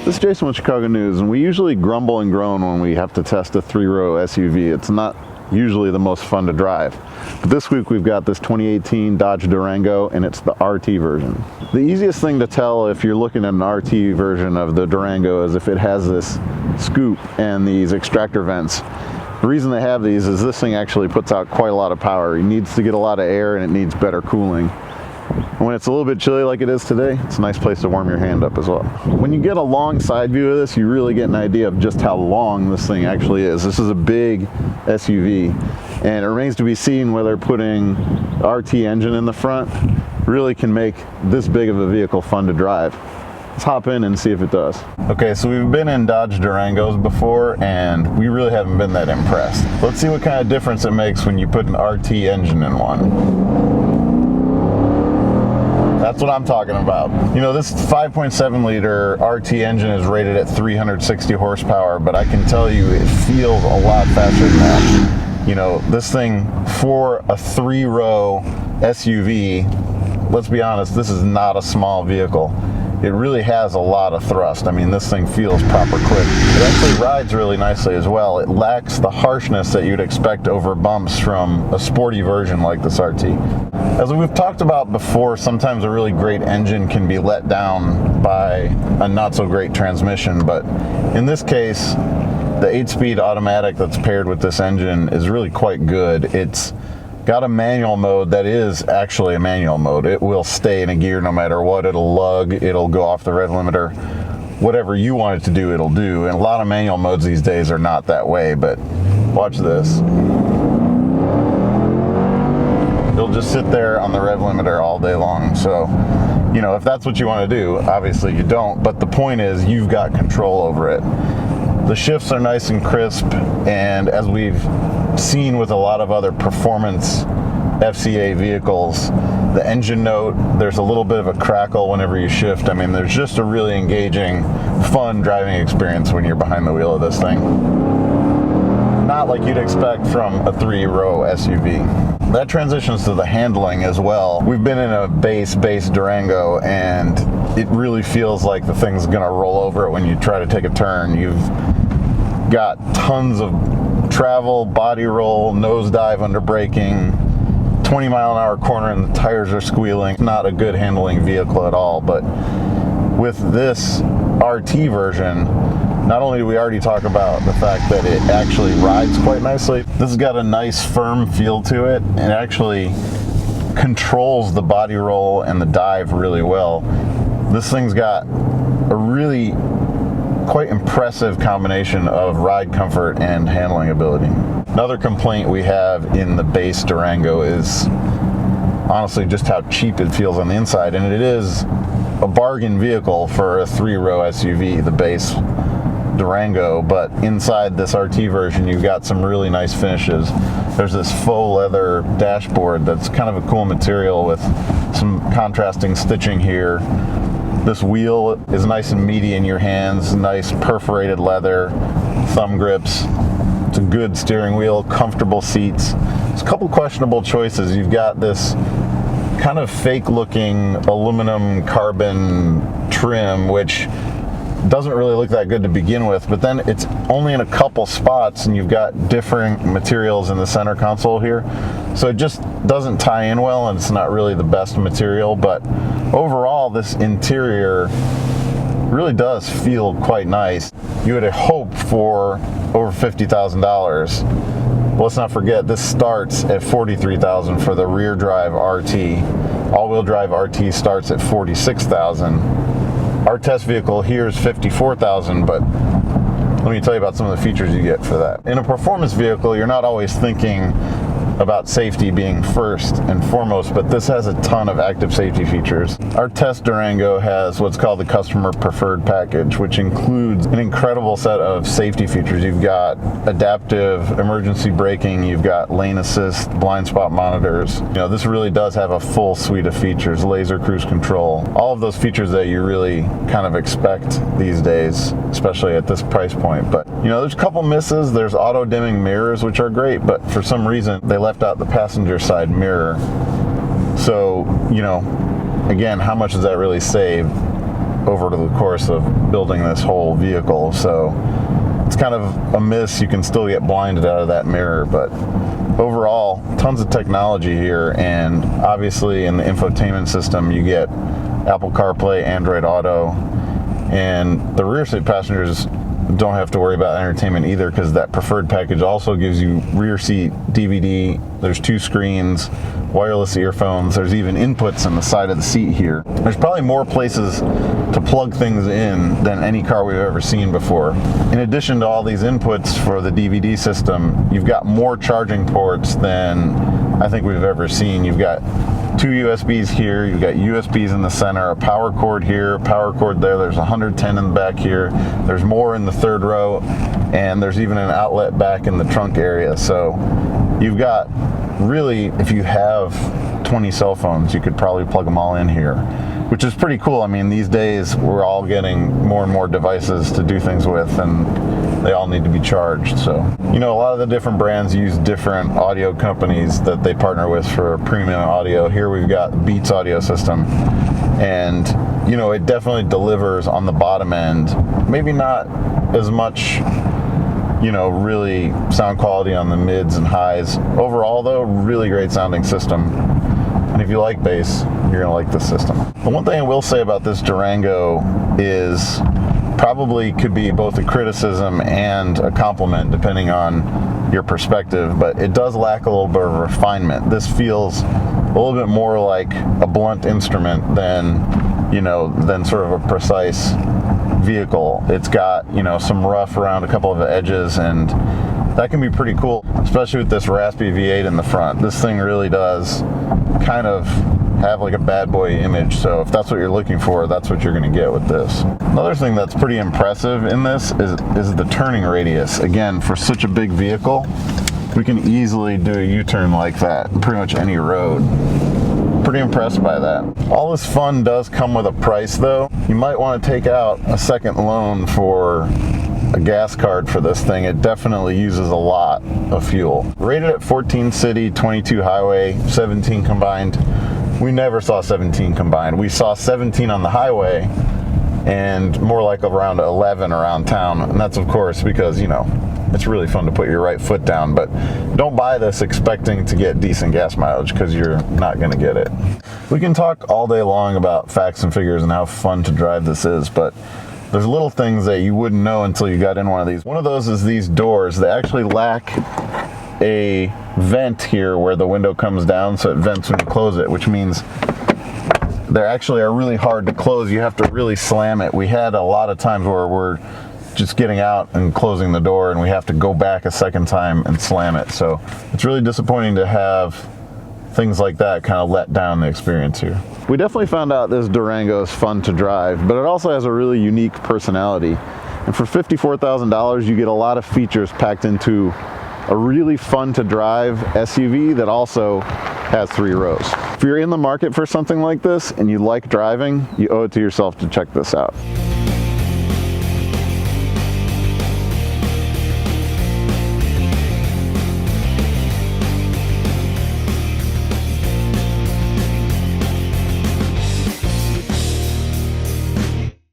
This is Jason with Chicago News, and we usually grumble and groan when we have to test a three-row SUV. It's not usually the most fun to drive. But this week we've got this 2018 Dodge Durango, and it's the RT version. The easiest thing to tell if you're looking at an RT version of the Durango is if it has this scoop and these extractor vents. The reason they have these is this thing actually puts out quite a lot of power. It needs to get a lot of air and it needs better cooling. When it's a little bit chilly like it is today, it's a nice place to warm your hand up as well. When you get a long side view of this, you really get an idea of just how long this thing actually is. This is a big SUV, and it remains to be seen whether putting RT engine in the front really can make this big of a vehicle fun to drive. Let's hop in and see if it does. Okay, so we've been in Dodge Durangos before, and we really haven't been that impressed. Let's see what kind of difference it makes when you put an RT engine in one. That's what I'm talking about. You know, this 5.7 liter RT engine is rated at 360 horsepower, but I can tell you it feels a lot faster than that. You know, this thing for a three-row SUV, let's be honest, this is not a small vehicle. It really has a lot of thrust. I mean, this thing feels proper quick. It actually rides really nicely as well. It lacks the harshness that you'd expect over bumps from a sporty version like this RT. As we've talked about before, sometimes a really great engine can be let down by a not so great transmission, but in this case, the 8-speed automatic that's paired with this engine is really quite good. It's got a manual mode that is actually a manual mode. It will stay in a gear no matter what. It'll lug, it'll go off the rev limiter. Whatever you want it to do, it'll do. And a lot of manual modes these days are not that way, but watch this. It'll just sit there on the rev limiter all day long. So, you know, if that's what you want to do, obviously you don't, but the point is you've got control over it. The shifts are nice and crisp, and as we've seen with a lot of other performance FCA vehicles, the engine note, there's a little bit of a crackle whenever you shift. I mean, there's just a really engaging, fun driving experience when you're behind the wheel of this thing. Not like you'd expect from a three-row SUV. That transitions to the handling as well. We've been in a base Durango, and it really feels like the thing's gonna roll over it when you try to take a turn. You've got tons of travel, body roll, nosedive under braking, 20-mile-an-hour corner and the tires are squealing. Not a good handling vehicle at all, but with this RT version, not only do we already talk about the fact that it actually rides quite nicely, this has got a nice firm feel to it and actually controls the body roll and the dive really well. This thing's got a really quite impressive combination of ride comfort and handling ability. Another complaint we have in the base Durango is honestly just how cheap it feels on the inside, and it is a bargain vehicle for a three-row SUV, the base Durango, but inside this RT version you've got some really nice finishes. There's this faux leather dashboard that's kind of a cool material with some contrasting stitching here. This wheel is nice and meaty in your hands, nice perforated leather, thumb grips. It's a good steering wheel, comfortable seats. There's a couple questionable choices. You've got this kind of fake looking aluminum carbon trim, which doesn't really look that good to begin with, but then it's only in a couple spots and you've got different materials in the center console here. So it just doesn't tie in well and it's not really the best material, but overall this interior really does feel quite nice. You would hope for over $50,000. Let's not forget this starts at $43,000 for the rear drive RT. All-wheel drive RT starts at $46,000. Our test vehicle here is $54,000, but let me tell you about some of the features you get for that. In a performance vehicle, you're not always thinking about safety being first and foremost, but this has a ton of active safety features. Our test Durango has what's called the customer preferred package, which includes an incredible set of safety features. You've got adaptive emergency braking, you've got lane assist, blind spot monitors. You know, this really does have a full suite of features, laser cruise control, all of those features that you really kind of expect these days, especially at this price point. But you know, there's a couple misses. There's auto dimming mirrors, which are great, but for some reason they left out the passenger side mirror. So, you know, again, how much does that really save? over the course of building this whole vehicle. So it's kind of a miss. You can still get blinded out of that mirror, but overall, tons of technology here. And obviously in the infotainment system, you get Apple CarPlay, Android Auto, and the rear seat passengers don't have to worry about entertainment either, because that preferred package also gives you rear seat DVD. There's 2 screens, wireless earphones. There's even inputs on the side of the seat here. There's probably more places to plug things in than any car we've ever seen before. In addition to all these inputs for the DVD system, you've got more charging ports than I think we've ever seen. You've got 2 USBs here, you've got USBs in the center, a power cord here, power cord there, there's 110 in the back here, there's more in the 3rd row, and there's even an outlet back in the trunk area. So you've got, really, if you have 20 cell phones, you could probably plug them all in here, which is pretty cool. I mean, these days we're all getting more and more devices to do things with, and they all need to be charged. So, you know, a lot of the different brands use different audio companies that they partner with for premium audio. Here we've got Beats audio system, and you know, it definitely delivers on the bottom end. Maybe not as much, you know, really sound quality on the mids and highs. Overall though, really great sounding system. And if you like bass, you're gonna like this system. The one thing I will say about this Durango is probably could be both a criticism and a compliment depending on your perspective, but it does lack a little bit of refinement. This feels a little bit more like a blunt instrument than, you know, than sort of a precise vehicle. It's got, you know, some rough around a couple of edges, and that can be pretty cool, especially with this raspy V8 in the front. This thing really does kind of have like a bad boy image, so if that's what you're looking for, that's what you're going to get with this. Another thing that's pretty impressive in this is the turning radius. Again, for such a big vehicle, we can easily do a U-turn like that in pretty much any road. Pretty impressed by that. All this fun does come with a price though. You might want to take out a second loan for a gas card for this thing. It definitely uses a lot of fuel. Rated at 14 city, 22 highway, 17 combined. We never saw 17 combined. We saw 17 on the highway and more like around 11 around town. And that's of course because, you know, it's really fun to put your right foot down, but don't buy this expecting to get decent gas mileage, because you're not going to get it. We can talk all day long about facts and figures and how fun to drive this is, but there's little things that you wouldn't know until you got in one of these. One of those is these doors. They actually lack a vent here where the window comes down, so it vents when you close it, which means they actually are really hard to close. You have to really slam it. We had a lot of times where we're just getting out and closing the door and we have to go back a second time and slam it. So it's really disappointing to have things like that kind of let down the experience here. We definitely found out this Durango is fun to drive, but it also has a really unique personality. And for $54,000, you get a lot of features packed into a really fun to drive SUV that also has 3 rows. If you're in the market for something like this and you like driving, you owe it to yourself to check this out.